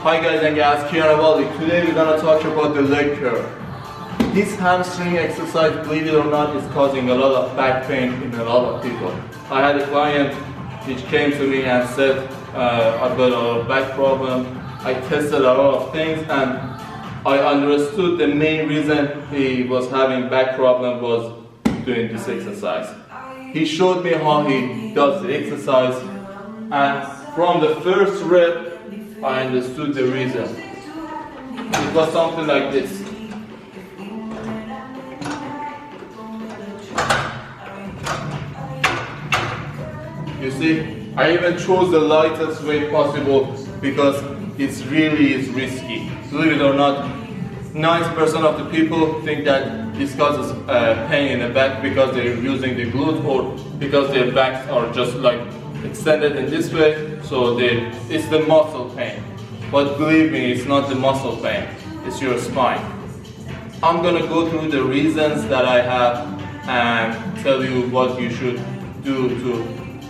Hi guys and gals, Kiana Wally. Today we're gonna talk about the leg curl. This hamstring exercise, believe it or not, is causing a lot of back pain in a lot of people. I had a client which came to me and said, I've got a back problem. I tested a lot of things and I understood the main reason he was having back problem was doing this exercise. He showed me how he does the exercise, and from the first rep I understood the reason. It was something like this. You see, I even chose the lightest way possible because it really is risky. Believe it or not, 90% of the people think that this causes pain in the back because they're using the glute or because their backs are just like extended in this way, so it's the muscle pain. But believe me, it's not the muscle pain, it's your spine. I'm gonna go through the reasons that I have and tell you what you should do to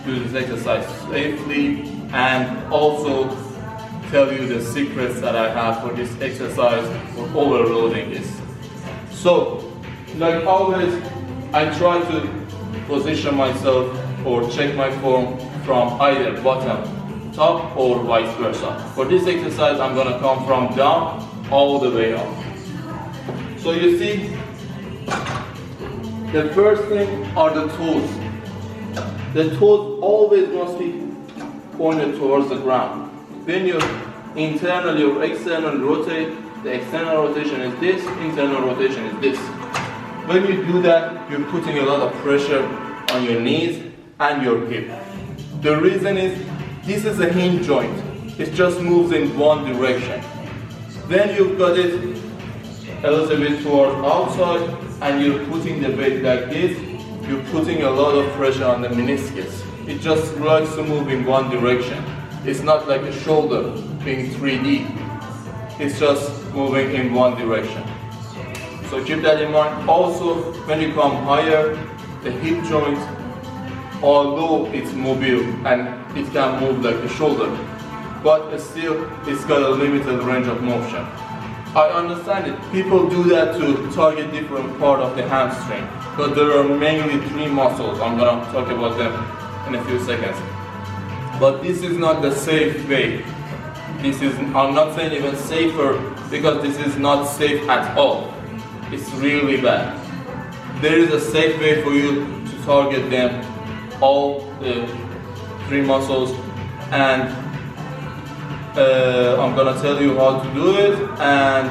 do this exercise safely, and also tell you the secrets that I have for this exercise for overloading this. So, like always, I try to position myself or check my form from either bottom, top, or vice versa. For this exercise, I'm gonna come from down all the way up. So you see, the first thing are the toes. The toes always must be pointed towards the ground. When you internally or externally rotate, the external rotation is this, internal rotation is this. When you do that, you're putting a lot of pressure on your knees and your hip. The reason is, this is a hinge joint. It just moves in one direction. Then you've got it a little bit towards outside and you're putting the weight like this. You're putting a lot of pressure on the meniscus. It just likes to move in one direction. It's not like a shoulder being 3D. It's just moving in one direction. So keep that in mind. Also, when you come higher, the hip joint, although it's mobile and it can move like the shoulder, but still it's got a limited range of motion. I understand it. People do that to target different part of the hamstring, but there are mainly 3 muscles. I'm gonna talk about them in a few seconds. But this is not the safe way. I'm not saying even safer, because this is not safe at all. It's really bad. There is a safe way for you to target them, all the 3 muscles, and I'm gonna tell you how to do it and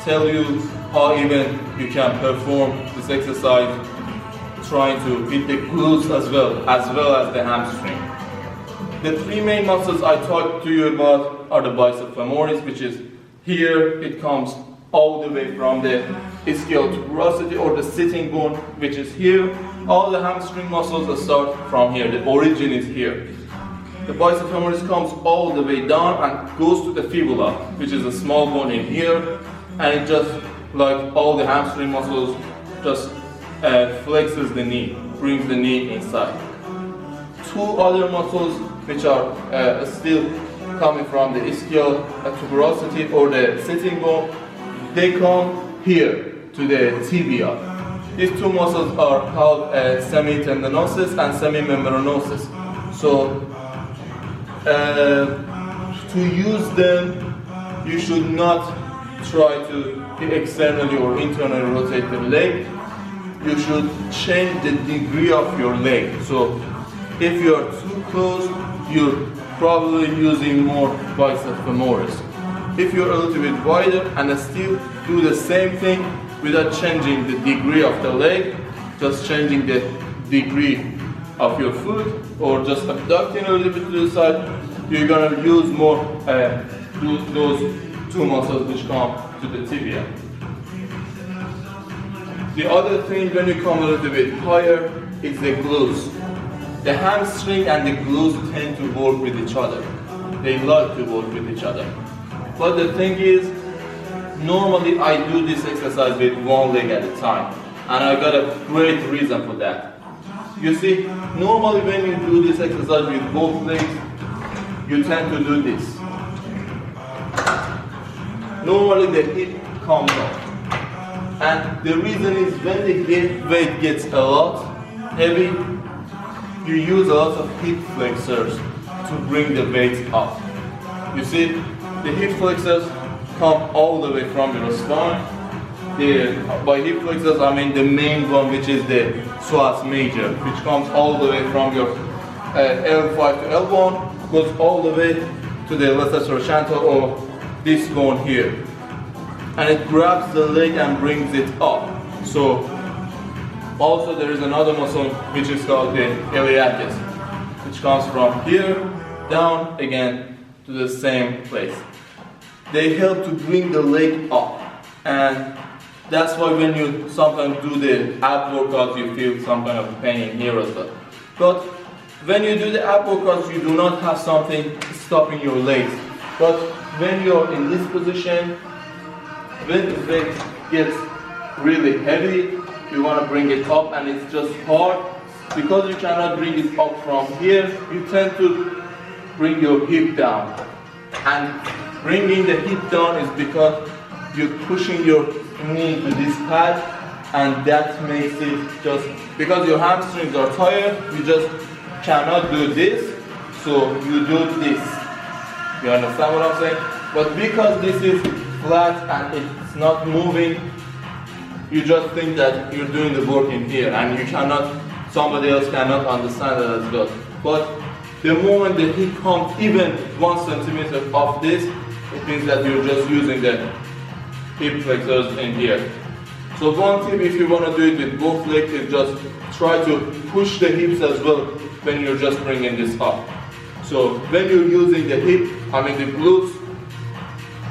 tell you how even you can perform this exercise trying to hit the glutes as well as the hamstring. The 3 main muscles I talked to you about are the bicep femoris, which is here. It comes all the way from the ischial tuberosity or the sitting bone, which is here. All the hamstring muscles start from here. The origin is here. The bicep femoris comes all the way down and goes to the fibula, which is a small bone in here, and it just, like all the hamstring muscles, just flexes the knee, brings the knee inside. 2 other muscles which are still coming from the ischial tuberosity or the sitting bone, they come here to the tibia. These 2 muscles are called semitendinosus and semimembranosus. So to use them, you should not try to externally or internally rotate the leg. You should change the degree of your leg. So if you are too close, you're probably using more bicep femoris. If you're a little bit wider and still do the same thing without changing the degree of the leg, just changing the degree of your foot or just abducting a little bit to the side, you're gonna use more those 2 muscles which come to the tibia. The other thing, when you come a little bit higher, is the glutes. The hamstring and the glutes tend to work with each other. They like to work with each other. But the thing is, normally I do this exercise with 1 leg at a time, and I got a great reason for that. You see, normally when you do this exercise with both legs, you tend to do this. normally the hip comes up. And the reason is when the weight gets a lot heavy, you use a lot of hip flexors to bring the weight up. You see, the hip flexors come all the way from your spine. By hip flexors, I mean the main one, which is the psoas major, which comes all the way from your L5 to L1, goes all the way to the left trochanter or this bone here. And it grabs the leg and brings it up. So, also there is another muscle which is called the Iliacus, which comes from here, down, again, to the same place. They help to bring the leg up. And that's why when you sometimes do the ab workouts, you feel some kind of pain here as well. But when you do the ab workouts, you do not have something stopping your legs. But when you're in this position, when the weight gets really heavy, you want to bring it up and it's just hard. Because you cannot bring it up from here, you tend to bring your hip down. And bringing the hip down is because you're pushing your knee to this pad, and that makes it just, because your hamstrings are tired, you just cannot do this, so you do this. You understand what I'm saying? But because this is flat and it's not moving, you just think that you're doing the work in here, and you cannot, somebody else cannot understand that as well. But the moment the hip comes even 1 centimeter off this, it means that you're just using the hip flexors in here. So one tip, if you want to do it with both legs, is just try to push the hips as well when you're just bringing this up. So when you're using the hip, I mean the glutes,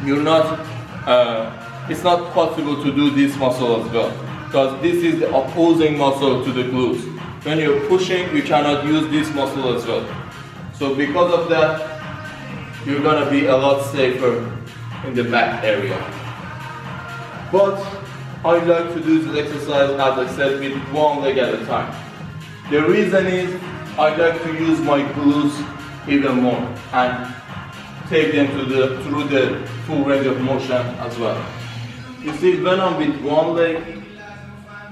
you're not, it's not possible to do this muscle as well, because this is the opposing muscle to the glutes. When you're pushing, you cannot use this muscle as well. So because of that, you're gonna be a lot safer in the back area. But I like to do this exercise, as I said, with one leg at a time. The reason is I like to use my glutes even more and take them through the full range of motion as well. You see, when I'm with one leg,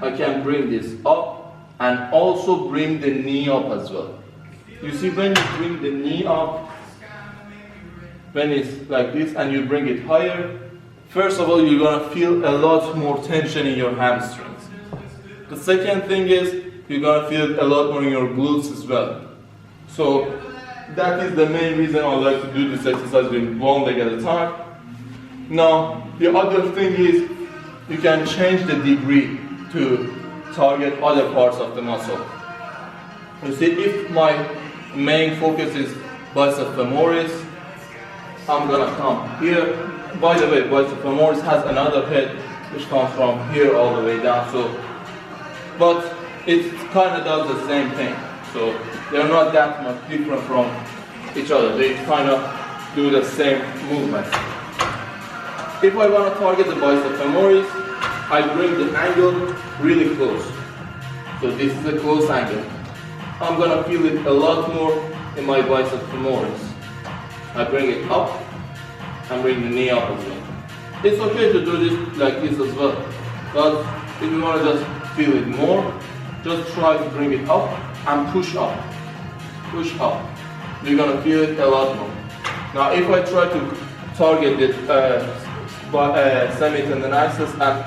I can bring this up and also bring the knee up as well. You see, when you bring the knee up, when it's like this and you bring it higher, first of all, you're gonna feel a lot more tension in your hamstrings. The second thing is, you're gonna feel a lot more in your glutes as well. So that is the main reason I like to do this exercise with one leg at a time. Now, the other thing is, you can change the degree to target other parts of the muscle. You see, if my main focus is bicep femoris, I'm gonna come here. By the way, bicep femoris has another head which comes from here all the way down. So, but it kind of does the same thing. So they're not that much different from each other. They kind of do the same movement. If I want to target the bicep femoris, I bring the angle really close. So this is a close angle. I'm gonna feel it a lot more in my bicep femoris. I bring it up and bring the knee up as well. It's okay to do this like this as well, but if you want to just feel it more, just try to bring it up and push up. Push up. You're gonna feel it a lot more. Now if I try to target the semitendinitis and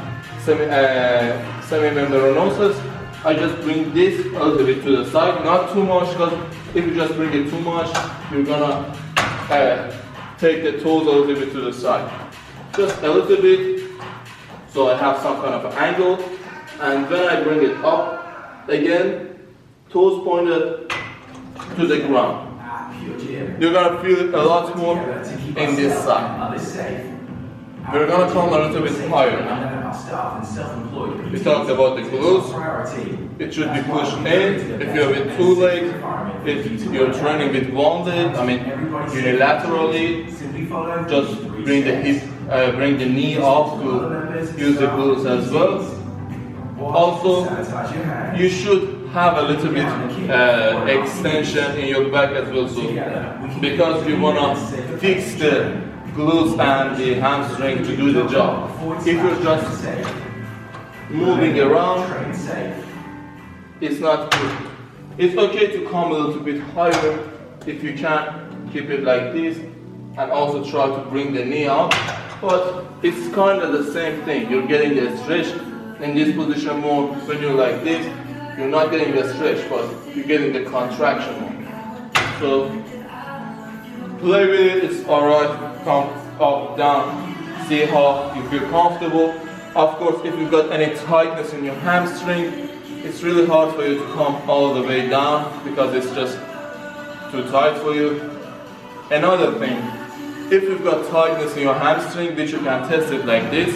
semimembranosus, I just bring this a little bit to the side, not too much, because if you just bring it too much, you're gonna take the toes a little bit to the side. Just a little bit, so I have some kind of an angle, and when I bring it up, again, toes pointed to the ground. You're gonna feel it a lot more in this side. We're gonna come a little bit higher now. We talked about the glutes. It should be pushed in. If you're with two legs, if you're training with one leg, I mean unilaterally, just bring the hip, bring the knee up to use the glutes as well. Also, you should have a little bit extension in your back as well, so because you wanna fix the glutes and the hamstring to do the job. If you're just moving around, it's not good. It's okay to come a little bit higher if you can. Keep it like this and also try to bring the knee up, but it's kind of the same thing. You're getting the stretch in this position more. When you're like this, you're not getting the stretch, but you're getting the contraction more. So play with it, it's alright. Come up, down, see how you feel comfortable. Of course, if you've got any tightness in your hamstring, it's really hard for you to come all the way down because it's just too tight for you. Another thing, if you've got tightness in your hamstring, which you can test it like this,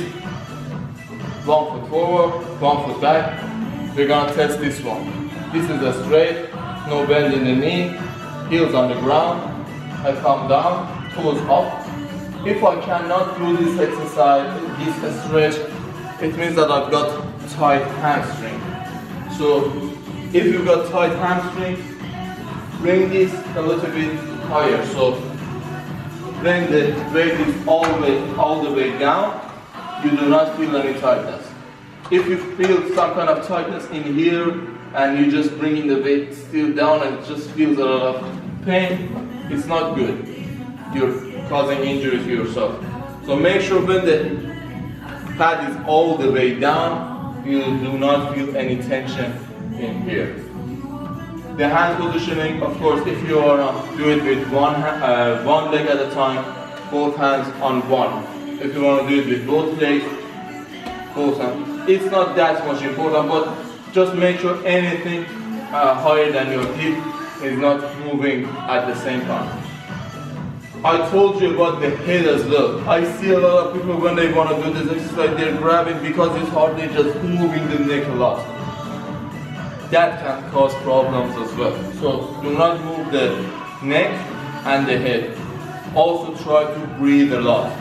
1 foot forward, 1 foot back, we're gonna test this one. This is a straight, no bend in the knee, heels on the ground, I come down, toes up. If I cannot do this exercise, this stretch, it means that I've got tight hamstring. So if you've got tight hamstring, bring this a little bit higher. So bring the weight is all the way down. You do not feel any tightness. If you feel some kind of tightness in here and you just bringing the weight still down and it just feels a lot of pain, it's not good. You're causing injury to yourself. So make sure when the pad is all the way down, you do not feel any tension in here. The hand positioning, of course, if you are do it with one leg at a time, both hands on one. If you want to do it with both legs, both hands. It's not that much important, but just make sure anything higher than your hip is not moving at the same time. I told you about the head as well. I see a lot of people when they want to do this exercise, they're grabbing because it's hard, they're just moving the neck a lot. That can cause problems as well. So do not move the neck and the head. Also try to breathe a lot.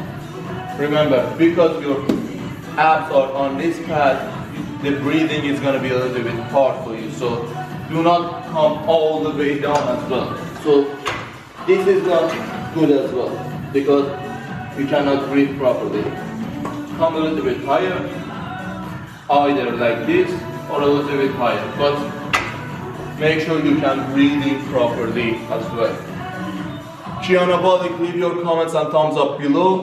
Remember, because your abs are on this pad, the breathing is going to be a little bit hard for you. So do not come all the way down as well. So this is not good as well because you cannot breathe properly. Come a little bit higher, either like this or a little bit higher, but make sure you can breathe in properly as well. Leave your comments and thumbs up below.